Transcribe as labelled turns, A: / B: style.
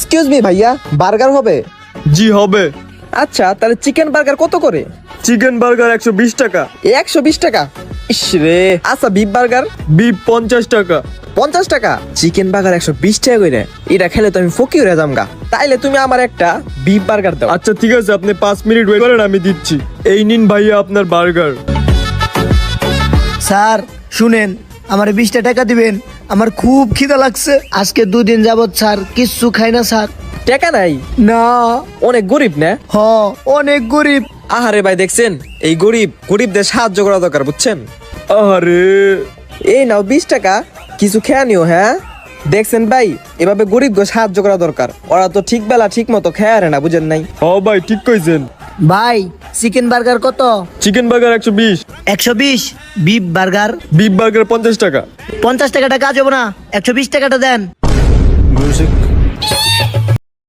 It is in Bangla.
A: এক্সকিউজ মি ভাইয়া, বার্গার হবে?
B: জি হবে।
A: আচ্ছা তাহলে চিকেন বার্গার কত করে?
B: চিকেন বার্গার 120 টাকা।
A: 120 টাকা? ইস রে। আচ্ছা বিফ বার্গার?
B: বিফ 50 টাকা।
A: 50 টাকা? চিকেন বার্গার 120 টাকা করে? এটা খেলে তো আমি ফকির হয়ে যামগা। তাইলে তুমি আমার একটা বিফ বার্গার দাও।
B: আচ্ছা ঠিক আছে, আপনি 5 মিনিট ওয়েট করেন, আমি দিচ্ছি। এই নিন ভাইয়া আপনার বার্গার।
C: স্যার শুনেন, আমার 20টা টাকা দিবেন, আমার খুব খিদা লাগছে। আজকে 2 দিন যাবত স্যার কিচ্ছু খাই না স্যার।
A: টাকা নাই?
C: না।
A: অনেক গরিব না?
C: হ, অনেক গরিব।
A: আহারে ভাই, দেখছেন এই গরিবদের সাহায্য করা দরকার, বুঝছেন?
B: আরে
A: এই নাও 20 টাকা, কিছু খেয়া নিও। হ্যাঁ দেখছেন ভাই, এভাবে গরিবকে সাহায্য করা দরকার। ওরা তো ঠিক বেলা ঠিক মতো খেয়া আরে না, বুঝেন নাই?
B: হ ভাই, ঠিক কইছেন।
C: ভাই চিকেন বার্গার কত?
B: Chicken burger 120।
C: 120। Beef burger?
B: Beef burger 50 টাকা।
C: 50 টাকাটা কাজ হবে না, 120 টাকাটা দেন।